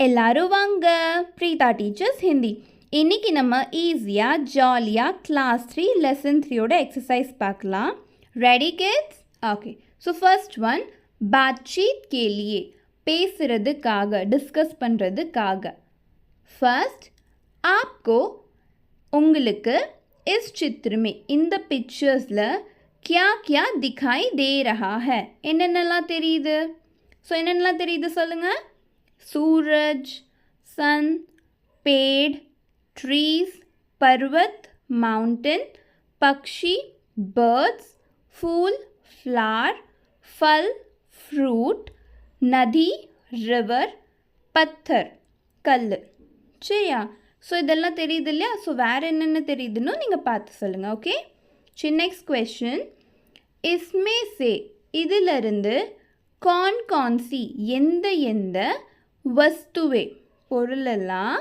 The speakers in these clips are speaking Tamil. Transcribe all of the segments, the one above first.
எல்லாரும் வாங்க பிரீதா டீச்சர்ஸ் ஹிந்தி. இன்னைக்கு நம்ம ஈஸியாக ஜாலியாக கிளாஸ் 3 லெசன் 3யோட எக்ஸசைஸ் பார்க்கலாம். Ready kids? Okay. So first one, பாத்சீத் के लिए, பேசுறதுக்காக, டிஸ்கஸ் பண்ணுறதுக்காக. ஃபர்ஸ்ட், आपको, உங்களுக்கு, इस चित्र में, இந்த பிக்சர்ஸில் क्या क्या दिखाई दे रहा है, என்னென்னலாம் தெரியுது? ஸோ என்னென்னலாம் தெரியுது சொல்லுங்கள். सूरज, सन, पेड़, ट्रीज, पर्वत, माउंटेन, पक्षी, बर्ड्स, फूल, फ्लावर, फल, फ्रूट, नदी, रिवर, पत्थर, कल. சரியா? ஸோ இதெல்லாம் தெரியுது இல்லையா? ஸோ வேறு என்னென்ன தெரியுதுன்னு நீங்கள் பார்த்து சொல்லுங்கள். ஓகே. சரி, நெக்ஸ்ட் கொஸ்டின். இஸ்மே சே, இதிலிருந்து कौन कौन सी, எந்த எந்த वस्तुएं, பொருளெல்லாம்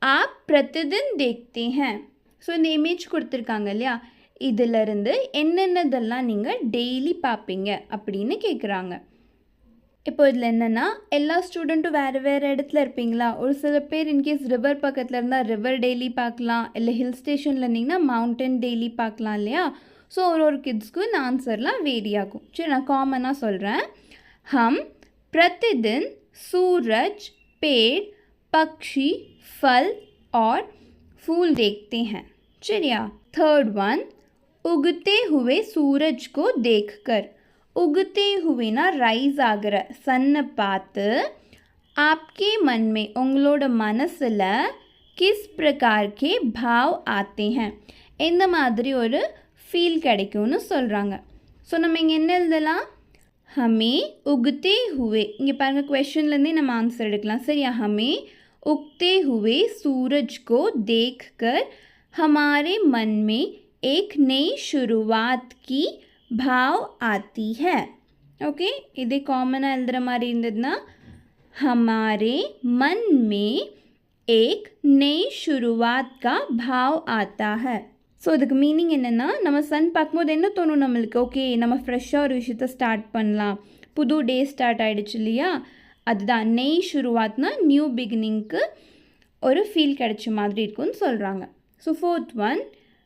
आप प्रतिदिन देखते हैं. ஸோ இந்த இமேஜ் கொடுத்துருக்காங்க இல்லையா, இதிலிருந்து என்னென்னதெல்லாம் நீங்கள் டெய்லி பார்ப்பீங்க அப்படின்னு கேட்குறாங்க. இப்போ இதில் என்னென்னா, எல்லா ஸ்டூடெண்ட்டும் வேறு வேறு இடத்துல இருப்பீங்களா? ஒரு சில பேர் இன்கேஸ் ரிவர் பக்கத்தில் இருந்தால் ரிவர் டெய்லி பார்க்கலாம், இல்லை ஹில் ஸ்டேஷனில் இருந்தீங்கன்னா மவுண்டன் டெய்லி பார்க்கலாம் இல்லையா? ஸோ ஒரு கிட்ஸ்க்கு இந்த ஆன்சர்லாம் வேரி ஆகும். சரி, நான் காமனாக சொல்கிறேன். हम प्रतिदिन सूरज, पेड़, पक्षी, फल और फूल देखते हैं. चलिए. थर्ड वन, उगते हुए सूरज को देखकर, उगते हुए ना राइज आगर सन पात, आपके मन में, उंगलोड मनसल किस प्रकार के भाव आते हैं, இந்த மாதிரி ஒரு ஃபீல் கிடைக்கும்னு சொல்கிறாங்க. ஸோ நம்ம இங்கே என்ன எழுதலாம்? हमें उगते हुए, இங்கே பாருங்கள் क्वेश्चनலேருந்தே நம்ம आंसर எடுக்கலாம். சரியா? हमें उगते हुए सूरज को देखकर हमारे मन में एक नई शुरुआत की भाव आती है. ओके. இதே காமனாக எழுதுகிற மாதிரி இருந்ததுன்னா, हमारे मन में एक नई शुरुआत का भाव आता है. ஸோ இதுக்கு மீனிங் என்னென்னா, நம்ம சன் பார்க்கும்போது என்ன தோணும் நம்மளுக்கு? ஓகே, நம்ம ஃப்ரெஷ்ஷாக ஒரு விஷயத்த ஸ்டார்ட் பண்ணலாம், புது டே ஸ்டார்ட் ஆகிடுச்சு இல்லையா? அதுதான் நெய் ஷுருவாத்னா நியூ பிகினிங்க்கு ஒரு ஃபீல் கிடைச்ச மாதிரி இருக்குன்னு சொல்கிறாங்க. ஸோ ஃபோர்த் ஒன்,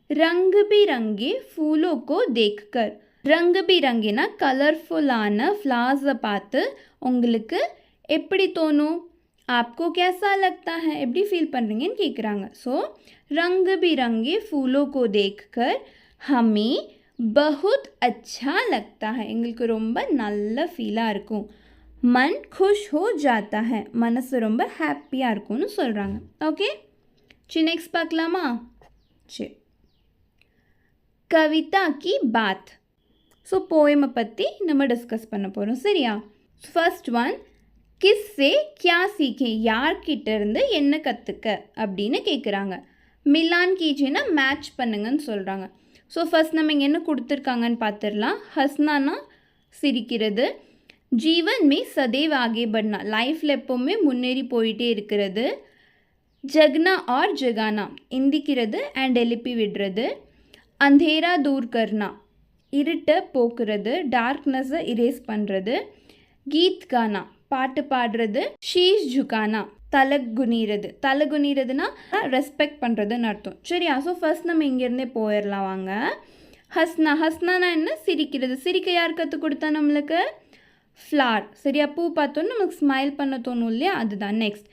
ரங்கு பிரங்கே ஃபூலோ கோ தேக்கர். ரங்கு பிரங்கினா கலர்ஃபுல்லான ஃப்ளார்ஸை பார்த்து உங்களுக்கு எப்படி தோணும்? आपको कैसा लगता है, எப்படி ஃபீல் பண்ணுறீங்கன்னு கேட்குறாங்க. ஸோ रंग बिरंगे फूलों को देखकर हमें बहुत अच्छा लगता है, எங்களுக்கு ரொம்ப நல்ல ஃபீலாக இருக்கும். मन खुश हो जाता है, மனசு ரொம்ப ஹாப்பியாக இருக்கும்னு சொல்கிறாங்க. ஓகே. சரி, நெக்ஸ்ட் பார்க்கலாமா? சரி. கவிதா கி பாத். ஸோ போயமை பற்றி நம்ம டிஸ்கஸ் பண்ண போகிறோம். சரியா? ஃபர்ஸ்ட் ஒன், கிஸ்ஸே கியா சீக்கே, யார்கிட்ட இருந்து என்ன கற்றுக்க அப்படின்னு கேட்குறாங்க. மிலான் கீஜின்னா மேட்ச் பண்ணுங்கன்னு சொல்கிறாங்க. ஸோ ஃபர்ஸ்ட் நம்ம இங்கே என்ன கொடுத்துருக்காங்கன்னு பார்த்துடலாம். ஹஸ்னானா சிரிக்கிறது, ஜீவன் மே சதைவ் ஆகே பட்னா, லைஃப்பில் எப்போவுமே முன்னேறி போயிட்டே இருக்கிறது, ஜக்னா ஆர் ஜகானா எந்திக்கிறது அண்ட் எழுப்பி விடுறது, அந்தேரா தூர் கர்னா இருட்டை போக்குறது, டார்க்னஸை இரேஸ் பண்ணுறது, கீத் கானா பாட்டு பாடுறது, ஷீஷ் ஜுகானா தலகுனிறது, தலகுனிறதுனா ரெஸ்பெக்ட் பண்ணுறதுன்னு அர்த்தம். சரியா? ஸோ ஃபர்ஸ்ட் நம்ம இங்கேருந்தே போயிடலாம் வாங்க. ஹஸ்னா, ஹஸ்னானா என்ன? சிரிக்கிறது. சிரிக்க யார் கற்றுக் கொடுத்தா நம்மளுக்கு? ஃப்ளார். சரியா? பூ பார்த்தோன்னு நமக்கு ஸ்மைல் பண்ண தோணும் இல்லையா? அதுதான். நெக்ஸ்ட்,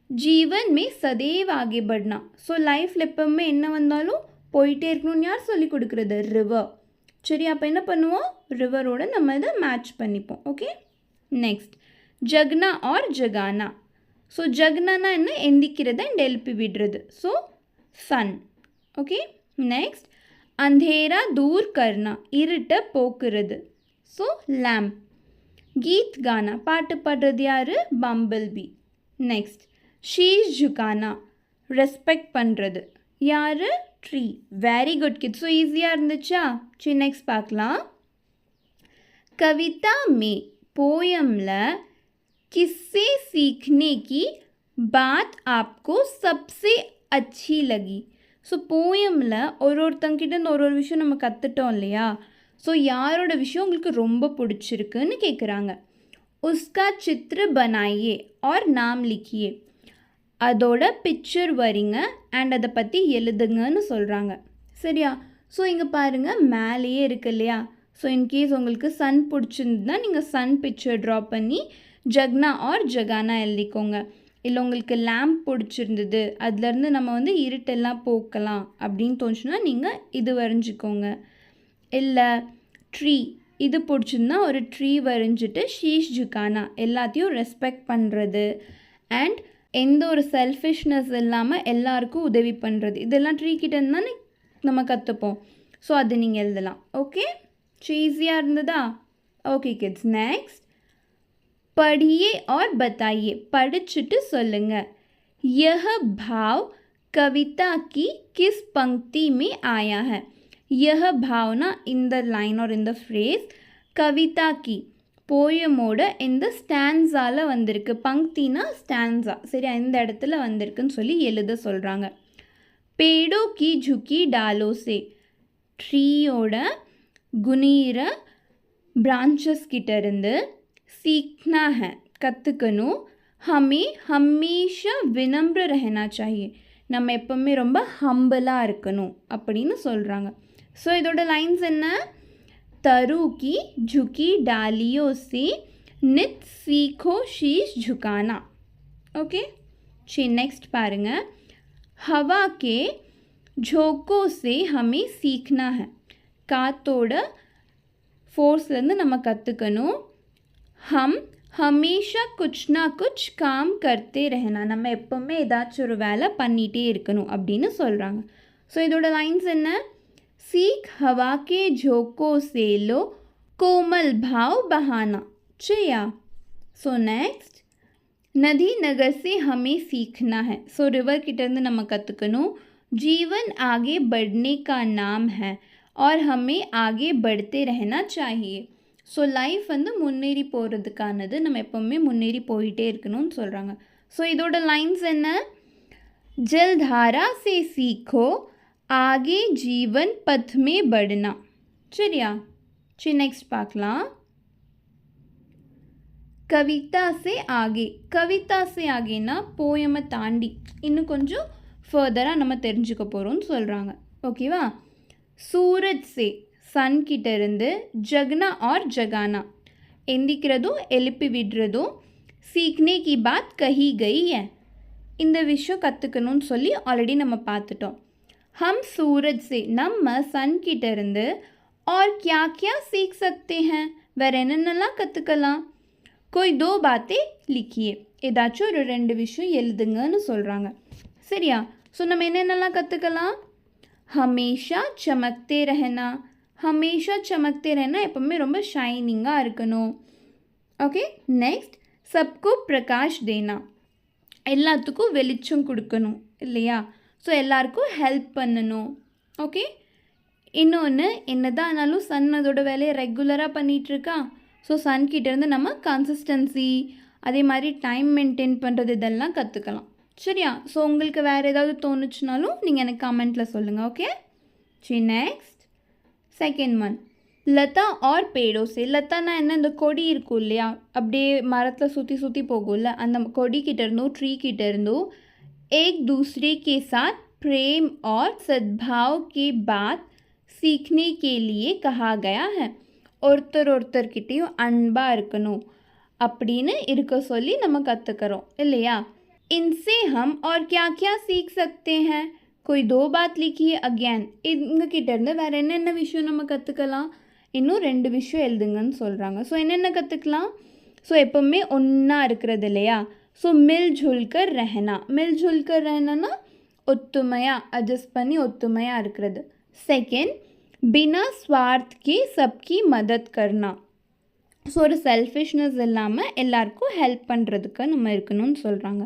ஜீவன் மே சதைவ் ஆகே பட்னா. ஸோ லைஃப்பில் எப்பவுமே என்ன வந்தாலும் போயிட்டே இருக்கணும்னு யார் சொல்லி கொடுக்குறது? ரிவர். சரி, அப்போ என்ன பண்ணுவோம்? ரிவரோட நம்ம இதை மேட்ச் பண்ணிப்போம். ஓகே. நெக்ஸ்ட், ஜக்னா ஆர் ஜகானா. ஸோ ஜக்னானா என்ன? எந்திக்கிறது அண்ட் எழுப்பி விடுறது. So sun. ஓகே. நெக்ஸ்ட், அந்தேரா தூர் கர்னா இருட்டை போக்குறது. So lamp. கீத் கானா பாட்டு பாடுறது யார்? Bumble bee. நெக்ஸ்ட், ஷீஷ் ஜுகானா ரெஸ்பெக்ட் பண்ணுறது யார்? Tree. Very good kid. So ஈஸியாக இருந்துச்சா? சரி, நெக்ஸ்ட் பார்க்கலாம். கவிதா மே, पोयमला किससे सीखने की बात आपको सबसे अच्छी लगी. ஸோ போயமில் ஒருத்தங்கிட்ட ஒரு விஷயம் நம்ம கற்றுட்டோம் இல்லையா? ஸோ யாரோட விஷயம் உங்களுக்கு ரொம்ப பிடிச்சிருக்குன்னு கேட்குறாங்க. उसका चित्र बनाइए और नाम लिखिए. அதோட பிக்சர் வரிங்க அண்ட் அதை பற்றி எழுதுங்கன்னு சொல்கிறாங்க. சரியா? ஸோ இங்கே பாருங்கள் மேலேயே இருக்கு இல்லையா? ஸோ இன்கேஸ் உங்களுக்கு சன் பிடிச்சிருந்ததுன்னா நீங்கள் சன் பிக்சர் ட்ரா பண்ணி ஜக்னா ஆர் ஜகானா எழுதிக்கோங்க. இல்லை உங்களுக்கு லேம்ப் பிடிச்சிருந்தது, அதுலேருந்து நம்ம வந்து இருட்டெல்லாம் போக்கலாம் அப்படின்னு தோணுச்சுன்னா நீங்கள் இது வரைஞ்சிக்கோங்க. இல்லை ட்ரீ இது பிடிச்சிருந்தா ஒரு ட்ரீ வரைஞ்சிட்டு ஷீஷ் ஜுகானா எல்லாத்தையும் ரெஸ்பெக்ட் பண்ணுறது அண்ட் எந்த ஒரு செல்ஃபிஷ்னஸ் இல்லாமல் எல்லாருக்கும் உதவி பண்ணுறது, இதெல்லாம் ட்ரீ கிட்ட இருந்தால் நம்ம கற்றுப்போம். ஸோ அது நீங்கள் எழுதலாம். ஓகே, ஈஸியாக இருந்ததா? ஓகே கிட்ஸ், नेक्स्ट पढ़िए और बताइए. படிச்சுட்டு சொல்லுங்க. यह भाव कविता की किस पंक्ति में आया है? यह भावना इन द लाइन और इन द फ्रेज कविता की போயமோட இந்த ஸ்டான்ஸால் வந்திருக்கு. பங்க்தினா ஸ்டான்ஸா. சரி, இந்த இடத்துல வந்திருக்குன்னு சொல்லி எழுத சொல்கிறாங்க. पेड़ों की झुकी डालों से ட்ரீயோட குனிற பிரான்ச்சஸ் கிட்ட இருந்து सीखना है கற்றுக்கணும். हमें हमेशा विनम्र रहना चाहिए. நம்ம எப்போவுமே ரொம்ப ஹம்பிளாக இருக்கணும் அப்படின்னு சொல்கிறாங்க. ஸோ இதோட லைன்ஸ் என்ன? तरु की झुकी डालियों से नित सीखो शीश झुकाना. ओके, जी नेक्स्ट पारुंगा. हवा के झोंकों से हमें सीखना है. காத்தோட ஃபோர்ஸ்லேருந்து நம்ம கற்றுக்கணும். हम हमेशा कुछ ना कुछ काम करते रहना. நம்ம எப்போவுமே ஏதாச்சும் ஒரு வேலை பண்ணிகிட்டே இருக்கணும் அப்படின்னு சொல்கிறாங்க. ஸோ இதோட லைன்ஸ் என்ன? सीख हवा के झोंकों से लो कोमल भाव बहाना. चया. सो नेक्स्ट नदी नगर से हमें सीखना है. सो रिवर किटर्ந்து நம்ம கற்றுக்கணும். जीवन आगे बढ़ने का नाम है और हमें आगे बढ़ते रहना चाहिए. ஸோ லைஃப் வந்து முன்னேறி போகிறதுக்கானது, நம்ம எப்போவுமே முன்னேறி போயிட்டே இருக்கணும்னு சொல்கிறாங்க. ஸோ இதோட லைன்ஸ் என்ன? जलधारा से सीखो आगे जीवन पथ में बढ़ना. சரியா? சரி, நெக்ஸ்ட் பார்க்கலாம். கவிதா சே ஆகே. கவிதா சே ஆகேனா போயமை தாண்டி இன்னும் கொஞ்சம் ஃபர்தராக நம்ம தெரிஞ்சுக்க போகிறோம்னு சொல்கிறாங்க. ஓகேவா? சூரஜ் சே சன் கிட்ட இருந்து ஜக்னா ஆர் ஜகானா எந்திக்கிறதும் எழுப்பி விடுறதும் சீக்னே கி பாத் கஹி கई है. இந்த விஷயம் கற்றுக்கணும்னு சொல்லி ஆல்ரெடி நம்ம பார்த்துட்டோம். हम सूरज से நம்ம சன் கிட்ட இருந்து और क्या क्या सीख सकते हैं. வேறு என்னென்னலாம் கற்றுக்கலாம்? कोई दो बातें लिखिए. ஏதாச்சும் ஒரு 2 விஷயம் எழுதுங்கன்னு சொல்கிறாங்க. சரியா? ஸோ நம்ம என்னென்னலாம் கற்றுக்கலாம்? हमेशा चमकते रहना. हमेशा चमकते रहना எப்போவுமே ரொம்ப ஷைனிங்காக இருக்கணும். ஓகே, நெக்ஸ்ட் सबको प्रकाश देना. எல்லாத்துக்கும் வெளிச்சம் கொடுக்கணும் இல்லையா? ஸோ எல்லாருக்கும் ஹெல்ப் பண்ணணும். ஓகே, இன்னொன்று என்னதான் ஆனாலும் சன் அதோட வேலையை ரெகுலராக பண்ணிகிட்ருக்கா. ஸோ சன்கிட்டேருந்து நம்ம கன்சிஸ்டன்சி அதே மாதிரி டைம் மெயின்டைன் பண்ணுறது இதெல்லாம் கற்றுக்கலாம். சரியா? ஸோ உங்களுக்கு வேறு ஏதாவது தோணுச்சுனாலும் நீங்கள் எனக்கு கமெண்ட்டில் சொல்லுங்கள். ஓகே, சரி नेक्स्ट செகண்ட் ஒன் லதா ஆர் பேடோ சே. லதானா என்ன? இந்த கொடி இருக்கும் இல்லையா, அப்படியே மரத்தில் சுற்றி சுற்றி போகும்ல, அந்த கொடி கிட்ட இருந்தும் ட்ரீ கிட்ட இருந்தும் एक दूसरे के साथ प्रेम और सद्भाव की बात सीखने के लिए कहा गया है. ஒருத்தர் ஒருத்தர்கிட்டையும் அன்பாக இருக்கணும் அப்படின்னு இருக்க சொல்லி நம்ம கற்றுக்கிறோம் இல்லையா? इनसे हम और क्या क्या सीख सकते हैं. कोई 2 बात लिखिए. अगेन இவங்ககிட்ட இருந்து வேறு என்னென்ன விஷயம் நம்ம கற்றுக்கலாம்? இன்னும் 2 விஷயம் எழுதுங்கன்னு சொல்கிறாங்க. ஸோ என்னென்ன கற்றுக்கலாம்? ஸோ எப்போவுமே ஒன்றா இருக்கிறது இல்லையா? ஸோ மில்ஜுல்கர் ரஹனா. மில்ஜுல்கர் ரஹனானா ஒத்துமையாக அட்ஜஸ்ட் பண்ணி ஒத்துமையாக இருக்கிறது. செகண்ட் பினா ஸ்வார்த் கி சப்கி மதத் கர்னா. ஸோ ஒரு செல்ஃபிஷ்னஸ் இல்லாமல் எல்லாருக்கும் ஹெல்ப் பண்ணுறதுக்கு நம்ம இருக்கணும்னு சொல்கிறாங்க.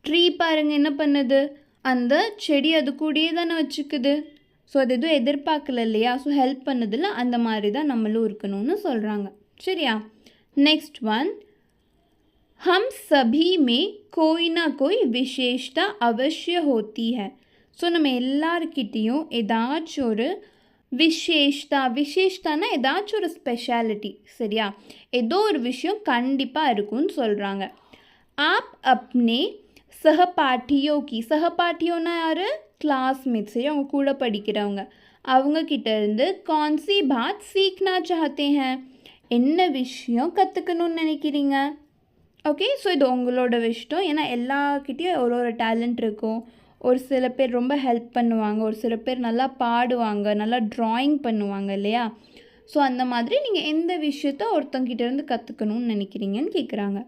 ட்ரீ பாருங்கள் என்ன பண்ணுது? அந்த செடி அது கூடயே தானே வச்சுக்குது. ஸோ அது எதுவும் எதிர்பார்க்கல இல்லையா? ஸோ ஹெல்ப் பண்ணதில்ல, அந்த மாதிரி தான் நம்மளும் இருக்கணும்னு சொல்கிறாங்க. சரியா? नेक्स्ट वन हम सभी में कोई ना कोई विशेषता अवश्य होती है. ஸோ நம்ம எல்லார்கிட்டேயும் ஏதாச்சும் ஒரு விசேஷ்தானா ஏதாச்சும் ஒரு ஸ்பெஷாலிட்டி, சரியா? ஏதோ ஒரு விஷயம் கண்டிப்பாக இருக்கும்னு சொல்கிறாங்க. ஆப் அப்னே சகபாட்டியோனா யார்? கிளாஸ்மேட்ஸ், சரி, அவங்க கூட படிக்கிறவங்க. அவங்கக்கிட்ட இருந்து கौन-सी बात सीखना चाहते हैं? என்ன விஷயம் கற்றுக்கணும்னு நினைக்கிறீங்க? ஓகே, ஸோ இது உங்களோட விஷயம். ஏன்னா எல்லாக்கிட்டேயும் ஒரு டேலண்ட் இருக்கும். ஒரு சில பேர் ரொம்ப ஹெல்ப் பண்ணுவாங்க, ஒரு சில பேர் நல்லா பாடுவாங்க, நல்லா ட்ராயிங் பண்ணுவாங்க இல்லையா? ஸோ அந்த மாதிரி நீங்கள் எந்த விஷயத்த ஒருத்தங்கிட்டேருந்து கற்றுக்கணும்னு நினைக்கிறீங்கன்னு கேட்குறாங்க.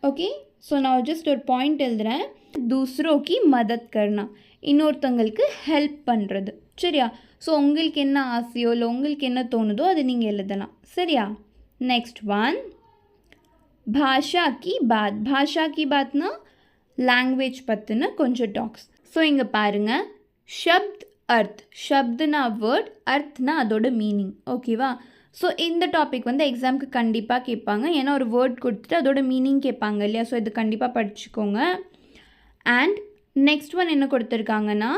ஓகே, ஸோ நான் ஜஸ்ட் ஒரு பாயிண்ட் எழுதுகிறேன். தூசரோக்கி மதத் கர்னா, இன்னொருத்தங்களுக்கு ஹெல்ப் பண்ணுறது, சரியா? ஸோ உங்களுக்கு என்ன ஆசையோ இல்லை உங்களுக்கு என்ன தோணுதோ அது நீங்கள் எழுதலாம், சரியா? நெக்ஸ்ட் ஒன், பாஷா கி பாத்னா லாங்குவேஜ் பற்றின கொஞ்சம் டாக்ஸ். ஸோ இங்கே பாருங்கள், ஷப்த்னா வேர்ட், அர்த்னா அதோட மீனிங், ஓகேவா? ஸோ இந்த டாபிக் எக்ஸாமுக்கு கண்டிப்பாக கேட்பாங்க. ஏன்னா ஒரு வேர்ட் கொடுத்துட்டு அதோட மீனிங் கேட்பாங்க இல்லையா? ஸோ இது கண்டிப்பாக படிச்சுக்கோங்க. அண்ட் நெக்ஸ்ட் ஒன் என்ன கொடுத்துருக்காங்கன்னா,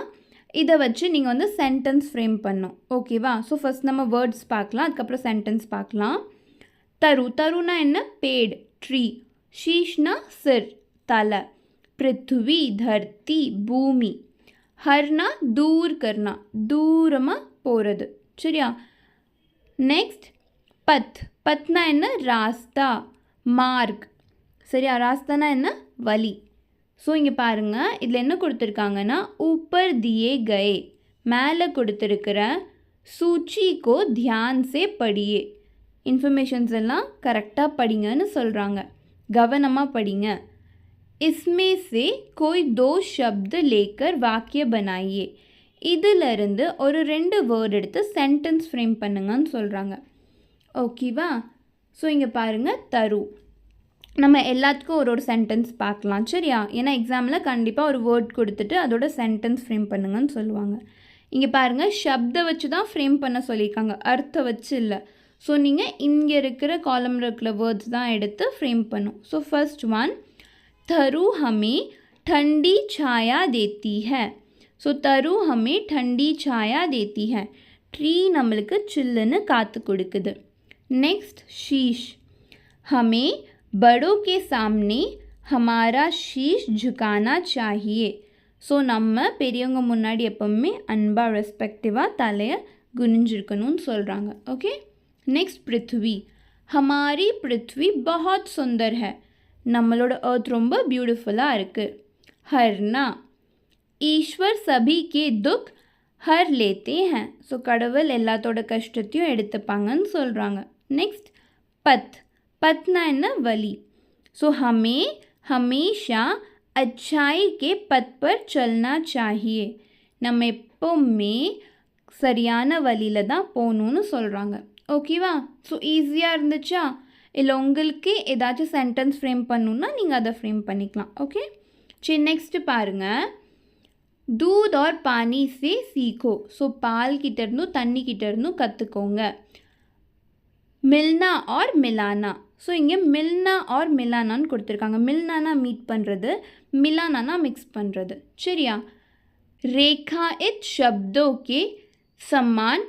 இதை வச்சு நீங்கள் சென்டென்ஸ் ஃப்ரேம் பண்ணணும், ஓகேவா? ஸோ ஃபஸ்ட் நம்ம வேர்ட்ஸ் பார்க்கலாம், அதுக்கப்புறம் சென்டென்ஸ் பார்க்கலாம். தருனா என்ன? Bad, tree. ஷீஷ்னா சிர், தலை. பிருத்வி, தர்த்தி, பூமி. ஹர்னா தூர் கர்னா, தூரமாக போகிறது, சரியா? நெக்ஸ்ட் பத்னா என்ன? ராஸ்தா, மார்க், சரியா? ராஸ்தானா என்ன? வழி. ஸோ இங்கே பாருங்கள், இதில் என்ன கொடுத்துருக்காங்கன்னா, ஊப்பர் தியே கயே, மேலே கொடுத்துருக்கிற சூச்சிக்கோ தியான் சே படியே, இன்ஃபர்மேஷன்ஸ் எல்லாம் கரெக்டாக படிங்கன்னு சொல்கிறாங்க, கவனமாக படிங்க. இஸ்மே சே கோய் தோ ஷப்த் லேக்கர் வாக்கிய பனாயே, இதிலிருந்து ஒரு 2 வேர்ட் எடுத்து சென்டென்ஸ் ஃப்ரேம் பண்ணுங்கன்னு சொல்கிறாங்க, ஓகேவா? ஸோ இங்கே பாருங்கள், தரு. நம்ம எல்லாத்துக்கும் ஒரு சென்டென்ஸ் பார்க்கலாம், சரியா? ஏன்னா எக்ஸாமில் கண்டிப்பாக ஒரு வேர்ட் கொடுத்துட்டு அதோட சென்டென்ஸ் ஃப்ரேம் பண்ணுங்கன்னு சொல்லுவாங்க. இங்கே பாருங்கள், ஷப்தை வச்சு தான் ஃப்ரேம் பண்ண சொல்லியிருக்காங்க, அர்த்தம் வச்சு இல்லை. ஸோ நீங்கள் இங்கே இருக்கிற காலமில் இருக்கிற வேர்ட்ஸ் தான் எடுத்து ஃப்ரேம் பண்ணும். ஸோ ஃபர்ஸ்ட் ஒன், தரு ஹமே ठंडी छाया देती है. ஸோ தரு ஹமே ठंडी छाया देती है, ட்ரீ நம்மளுக்கு சில்லுன்னு காற்று கொடுக்குது. நெக்ஸ்ட், ஷீஷ். ஹமே बड़ों के सामने हमारा शीश झुकाना चाहिए. ஸோ நம்ம பெரியவங்க முன்னாடி எப்போவுமே அன்பாக ரெஸ்பெக்டிவாக தலையை குனிஞ்சிருக்கணும்னு சொல்கிறாங்க, ஓகே? நெக்ஸ்ட், பிருத்வி. ஹமாரி பிருத்வி பஹுத் சுந்தர் है, நம்மளோட எர்த் ரொம்ப பியூட்டிஃபுல்லாக இருக்குது. ஹர்னா, ஈஸ்வர் சபி கே துக் ஹர் லேத்தே हैं. ஸோ கடவுள் எல்லாத்தோட கஷ்டத்தையும் எடுத்துப்பாங்கன்னு சொல்கிறாங்க. நெக்ஸ்ட், பத்னா என்ன? வழி. ஸோ ஹமே ஹமேஷா अच्छाई के पथ पर चलना चाहिए, நம்ம எப்போவுமே சரியான வழியில் தான் போகணுன்னு சொல்கிறாங்க, ஓகேவா? ஸோ ஈஸியாக இருந்துச்சா? இல்லை உங்களுக்கு ஏதாச்சும் சென்டென்ஸ் ஃப்ரேம் பண்ணணுன்னா நீங்கள் அதை ஃப்ரேம் பண்ணிக்கலாம், ஓகே? சரி, நெக்ஸ்ட்டு பாருங்கள், दूध और पानी से सीखो. ஸோ பால் கிட்டேருந்தும் தண்ணி கிட்டேருந்தும் கற்றுக்கோங்க. மில்னா ஆர் மிலானா. ஸோ இங்கே மில்னா ஆர் மிலானான்னு கொடுத்துருக்காங்க. மில்னானா மீட் பண்ணுறது, மிலானானா மிக்ஸ் பண்ணுறது, சரியா? रेखायित शब्दों के समान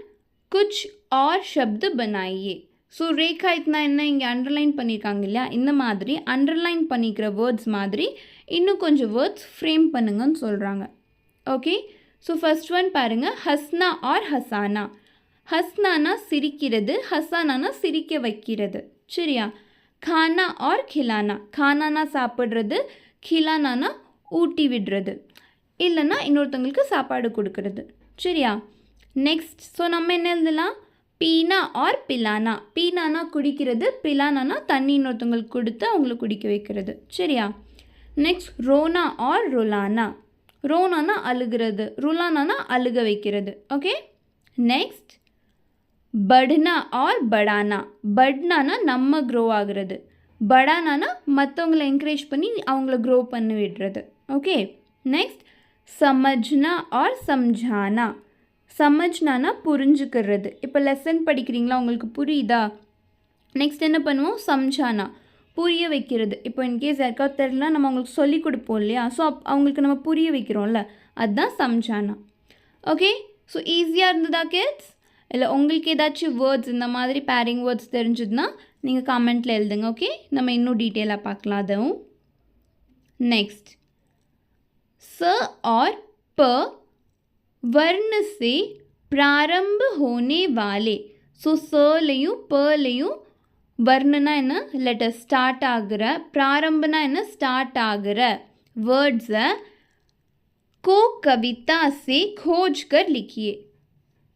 कुछ और शब्द बनाइए. ஸோ ரேகாயித்னா என்ன? இங்கே அண்டர்லைன் பண்ணியிருக்காங்க இல்லையா? இந்த மாதிரி அண்டர்லைன் பண்ணிக்கிற வேர்ட்ஸ் மாதிரி இன்னும் கொஞ்சம் வேர்ட்ஸ் ஃப்ரேம் பண்ணுங்கன்னு சொல்கிறாங்க, ஓகே? ஸோ ஃபர்ஸ்ட் ஒன் பாருங்கள், ஹஸ்னா ஆர் ஹசானா. ஹஸ்னானா சிரிக்கிறது, ஹசானானா சிரிக்க வைக்கிறது, சரியா? खाना और खिलाना. खानाना சாப்பிட்றது, खिलाना ஊட்டி விடுறது, இல்லைன்னா இன்னொருத்தங்களுக்கு சாப்பாடு கொடுக்கறது, சரியா? நெக்ஸ்ட், ஸோ நம்ம என்ன எழுதலாம்? பீனா ஆர் பிலானா. பீனானா குடிக்கிறது, பிலானானா தண்ணி இன்னொருத்தங்களுக்கு கொடுத்து அவங்கள குடிக்க வைக்கிறது, சரியா? Next, Rona R ருலானா. ரோனானா அழுகிறது, ருலானானா அழுக வைக்கிறது, ஓகே? நெக்ஸ்ட், பட்னா ஆர் படானா. பட்னானா நம்ம க்ரோ ஆகிறது, படானானா மற்றவங்களை என்கரேஜ் பண்ணி அவங்கள க்ரோ பண்ணி விடுறது, ஓகே? நெக்ஸ்ட், சமஜ்னா ஆர் சம்ஜானா. சமஜ்னானா புரிஞ்சுக்கிறது. இப்போ லெசன் படிக்கிறீங்களா, உங்களுக்கு புரியுதா? நெக்ஸ்ட் என்ன பண்ணுவோம்? சம்ஜானா, புரிய வைக்கிறது. இப்போ இன்கேஸ் யாருக்காவது தெரியல, நம்ம அவங்களுக்கு சொல்லி கொடுப்போம் இல்லையா? ஸோ அவங்களுக்கு நம்ம புரிய வைக்கிறோம்ல, அதுதான் சம்ஜானா, ஓகே? ஸோ ஈஸியாக இருந்ததா கிட்ஸ்? இல்லை உங்களுக்கு ஏதாச்சும் வேர்ட்ஸ் இந்த மாதிரி பேரிங் வேர்ட்ஸ் தெரிஞ்சதுன்னா நீங்கள் கமெண்ட்டில் எழுதுங்க. ஓகே, நம்ம இன்னும் டீட்டெயிலாக பார்க்கலாம் அதுவும். नेक्स्ट स और प वर्ण से प्रारंभ होने वाले सो स लयू प लयू वर्णना என்ன लेटर स्टार्ट ஆகுற प्रारंभना என்ன स्टार्ट ஆகுற वर्ड्स को कविता से खोज कर लिखिए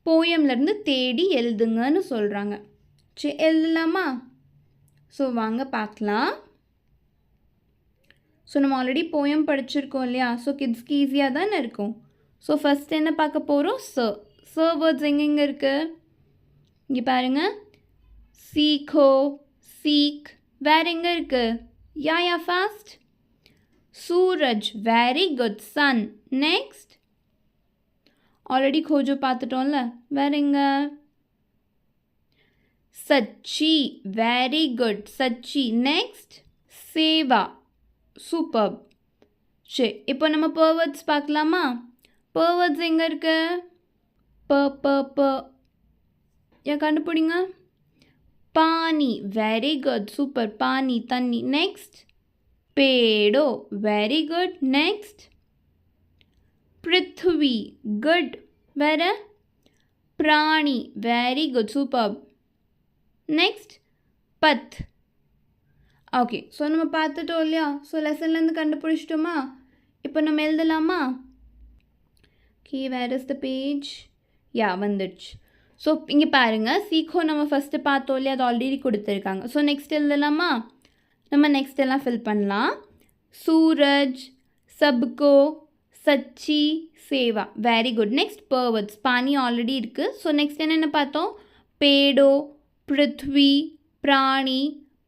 पोयம்ல இருந்து தேடி எழுதுங்கன்னு சொல்றாங்க. சரி எழுதலாமா? ஸோ வாங்க பார்க்கலாம். ஸோ நம்ம ஆல்ரெடி போயம் படிச்சிருக்கோம் இல்லையா? ஸோ கிட்ஸ்க்கு ஈஸியாக தானே இருக்கும். ஸோ ஃபஸ்ட் என்ன பார்க்க போகிறோம்? ச வேர்ட்ஸ் எங்கெங்கே இருக்குது? இங்கே பாருங்கள், சீக்கோ, சீக், வேறு எங்கே இருக்குது? Yeah fast. சூரஜ், very good. Sun, next already खोजो பார்த்துட்டோம்ல, வேறு எங்கே? சச்சி, வெரி குட். சச்சி, நெக்ஸ்ட் சேவா, சூப்பர். சரி, இப்போ நம்ம பர்வர்ட்ஸ் பார்க்கலாமா? பர்வர்ட்ஸ் எங்கே இருக்கு? ப ப ப ஏன் கண்டுபிடிங்க. பானி, வெரி குட், சூப்பர். பானி, தண்ணி. நெக்ஸ்ட் பேடோ, வெரி குட். நெக்ஸ்ட் பிருத்வி, குட். வேறு பிராணி, வெரி குட், சூப்பர். நெக்ஸ்ட் பத். ஓகே, ஸோ நம்ம பார்த்துட்டோம் இல்லையா? ஸோ லெசன்லேருந்து கண்டுபிடிச்சிட்டோமா? இப்போ நம்ம எழுதலாமா? Okay, where is the page? Yeah, வந்துடுச்சு. ஸோ இங்கே பாருங்கள், சீக்கோ நம்ம ஃபஸ்ட்டு பார்த்தோம் இல்லையா? அது ஆல்ரெடி கொடுத்துருக்காங்க. ஸோ நெக்ஸ்ட் எழுதலாமா? நம்ம நெக்ஸ்ட் எல்லாம் ஃபில் பண்ணலாம். சூரஜ், சப்கோ, சச்சி, சேவா, வெரி குட். நெக்ஸ்ட் பர்வர்ட்ஸ், பானி ஆல்ரெடி இருக்குது. ஸோ நெக்ஸ்ட் என்னென்ன பார்த்தோம்? பேடோ, பிருத்வி, பிராணி,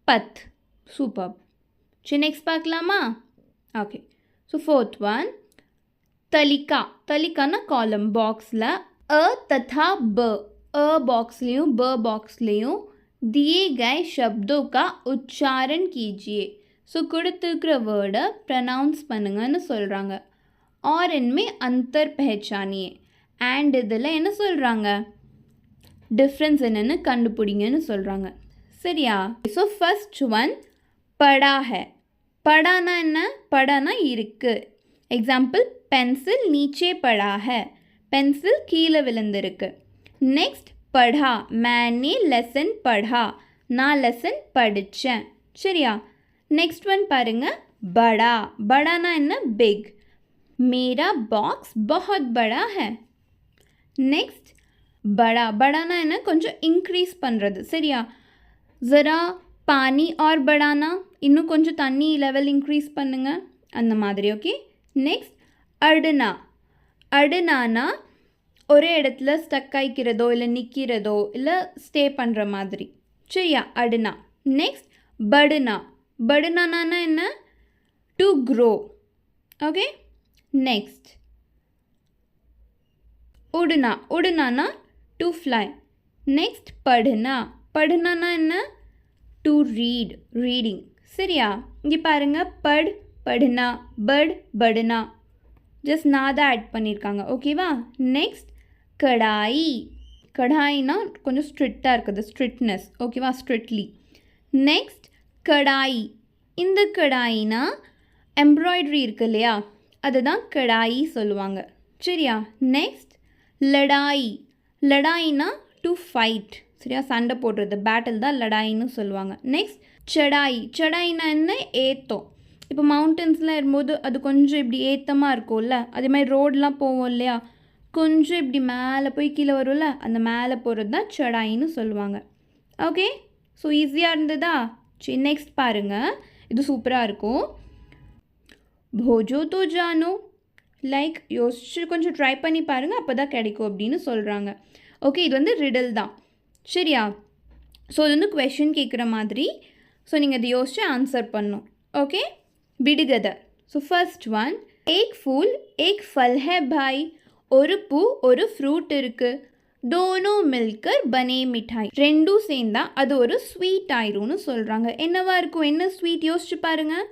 பத், சூப்பர். சரி, நெக்ஸ்ட் பார்க்கலாமா? ஓகே, ஸோ ஃபோர்த் ஒன் तलिका. तलिकाना कॉलम बॉक्स ला अ तथा ब, अ बॉक्सलेयों ब बॉक्सलेयों दिए गए शब्दों का उच्चारण कीजिए. ஸோ கொடுத்துருக்கிற வேர்டை ப்ரனவுன்ஸ் பண்ணுங்கன்னு சொல்கிறாங்க. और इनमें अंतर पहचानिए. அண்ட் இதில் என்ன சொல்கிறாங்க? டிஃப்ரென்ஸ் என்னென்னு கண்டுபிடிங்கன்னு சொல்கிறாங்க. சரியா? ஸோ ஃபர்ஸ்ட் ஒன் படா है. படானா என்ன? படானா இருக்குது. எக்ஸாம்பிள், पेंसिल नीचे पड़ा है, पेंसिल கீழே விழுந்திருக்கு. நெக்ஸ்ட் पढ़ा, मैंने लेसन पढ़ा, நான் லெசன் படித்தேன். சரியா? நெக்ஸ்ட் ஒன் பாருங்க, बड़ा. बड़ाனா என்ன? பிக். मेरा बॉक्स बहुत बड़ा है. நெக்ஸ்ட் बड़ा. बड़ाனா என்ன? கொஞ்சம் இன்க்ரீஸ் பண்ணுறது. சரியா? ज़रा पानी और बढ़ाना, இன்னும் கொஞ்சம் தண்ணி லெவல் இன்க்ரீஸ் பண்ணுங்க, அந்த மாதிரி. Okay, next அடுனா. அடுனானா ஒரே இடத்துல ஸ்டக் ஆகிக்கிறதோ இல்லை நிற்கிறதோ இல்லை ஸ்டே பண்ணுற மாதிரி. சரியா? அடுனா. நெக்ஸ்ட் படுனா. படுனானா என்ன? To grow. ஓகே, நெக்ஸ்ட் உடுனா. உடுனானா டு ஃப்ளை. நெக்ஸ்ட் படுனா. படுனானா என்ன? To read, reading. சரியா? இங்கே பாருங்கள், பட், படுனா, பட், படுனா, ஜஸ்ட் நான் தான் ஆட் பண்ணியிருக்காங்க. ஓகேவா? நெக்ஸ்ட் கடாயி. கடாயினா கொஞ்சம் ஸ்ட்ரிக்டாக இருக்குது, ஸ்ட்ரிக்ட்னஸ். ஓகேவா? ஸ்ட்ரிக்ட்லி. நெக்ஸ்ட் கடாயி. இந்த கடாயினா எம்ப்ராய்டரி இருக்கு இல்லையா? அதுதான் கடாயி சொல்லுவாங்க. சரியா? நெக்ஸ்ட் லடாயி. லடாயினா டு ஃபைட். சரியா? சண்டை போடுறது, பேட்டில் தான் லடாயின்னு சொல்லுவாங்க. நெக்ஸ்ட் சடாயி. சடாயினா என்ன? ஏத்தம். இப்போ மவுண்டன்ஸ்லாம் இருக்கும்போது அது கொஞ்சம் இப்படி ஏற்றமாக இருக்கும்ல, அதே மாதிரி ரோடெலாம் போவோம் இல்லையா? கொஞ்சம் இப்படி மேலே போய் கீழே வரும்ல, அந்த மேலே போகிறது தான் சடாயின்னு சொல்லுவாங்க. ஓகே, ஸோ ஈஸியாக இருந்ததா? சரி, நெக்ஸ்ட் பாருங்கள், இது சூப்பராக இருக்கும். போஜோ தோ ஜானோ. லைக் யோசிச்சு கொஞ்சம் ட்ரை பண்ணி பாருங்கள், அப்போ தான் கிடைக்கும் அப்படின்னு சொல்கிறாங்க. ஓகே, இது வந்து ரிடல் தான். சரியா? ஸோ இது வந்து குவெஷன் கேட்குற மாதிரி. ஸோ நீங்கள் இதை யோசிச்சு ஆன்சர் பண்ணணும். ஓகே, விடுகதை. ஸோ ஃபர்ஸ்ட் ஒன், एक फूल एक फल है भाई. ஒரு பூ ஒரு ஃப்ரூட் இருக்குது. दोनों मिलकर बने मिठाई. ரெண்டும் சேர்ந்தா அது ஒரு ஸ்வீட் ஆயிரும்னு சொல்கிறாங்க. என்னவா இருக்கும்? என்ன ஸ்வீட்? யோசிச்சு பாருங்கள்.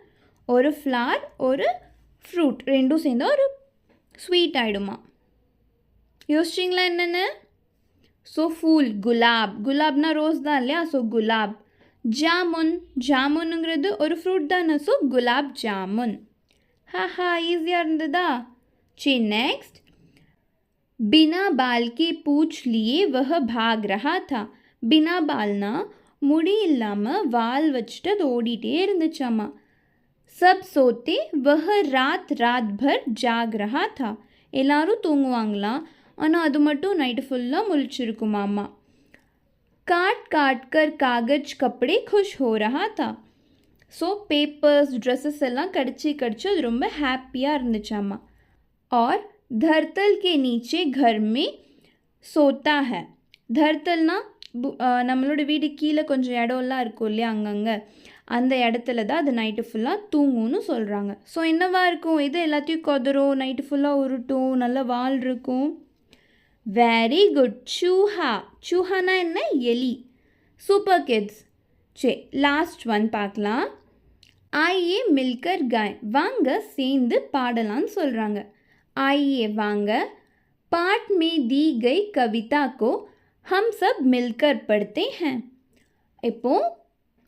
ஒரு ஃப்ளார் ஒரு ஃப்ரூட் ரெண்டும் சேர்ந்தா ஒரு ஸ்வீட் ஆகிடுமா? யோசிச்சிங்களா என்னென்னு? ஸோ ஃபூல் குலாப், குலாப்னா ரோஸ் தான் இல்லையா, ஸோ குலாப். ஜாமுன், ஜாமுனுங்கிறது ஒரு ஃப்ரூட் தானே, ஸோ குலாப் ஜாமுன். ஹாஹா, ஈஸியாக இருந்ததா? சரி, நெக்ஸ்ட். बिना बाल के पूछ लिए वह भाग रहा था. बिना बालना मुड़ी इल्लाமல் வால் வச்சுட்டு அது ஓடிட்டே இருந்துச்சாமா. सब सोते वह रात रात भर जाग रहा था. எல்லாரும் தூங்குவாங்களாம், ஆனால் அது மட்டும் நைட்டு ஃபுல்லாக முழிச்சிருக்குமாமா. काट काट कर कागज कपड़े खुश हो रहा था. ஸோ பேப்பர்ஸ் ட்ரெஸ்ஸஸ் எல்லாம் கடிச்சு கடிச்சு அது ரொம்ப ஹாப்பியாக இருந்துச்சாமா. और धरतल के नीचे घर में सोता है. धरतல்னா நம்மளோட வீடு கீழே கொஞ்சம் இடம்லாம் இருக்கும் இல்லையா, அங்கங்கே அந்த இடத்துல தான் அது நைட்டு ஃபுல்லாக தூங்கும்னு சொல்கிறாங்க. ஸோ என்னவா இருக்கும், இது எல்லாத்தையும் கொதரும், நைட்டு ஃபுல்லாக உருட்டும், நல்ல வால் இருக்கும். Very good. சூஹா, சூஹானா என்ன, எலி. Super kids. சரி, லாஸ்ட் ஒன் பார்க்கலாம். ஆயே மில்கர் காய், வாங்க சேர்ந்து பாடலான்னு சொல்கிறாங்க. आइए वांग, पाठ में दी गई कविता को हम सब मिलकर पढ़ते हैं. இப்போ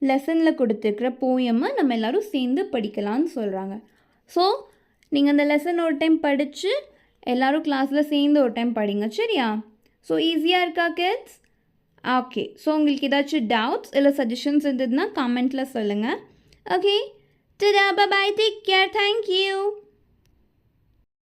லெசனில் கொடுத்துருக்கிற போயமை நம்ம எல்லோரும் சேர்ந்து படிக்கலாம்னு சொல்கிறாங்க. ஸோ நீங்கள் அந்த லெசன் ஒரு டைம் படித்து எல்லோரும் கிளாஸில் சேர்ந்து ஒரு டைம் படிங்க, சரியா? ஸோ ஈஸியாக இருக்கா கிட்ஸ்? ஓகே. ஸோ உங்களுக்கு ஏதாச்சும் டவுட்ஸ் இல்லை சஜஷன்ஸ் இருந்ததுன்னா கமெண்ட்டில் சொல்லுங்கள். ஓகே, டடா, பை, டேக் கேர், தேங்க்யூ.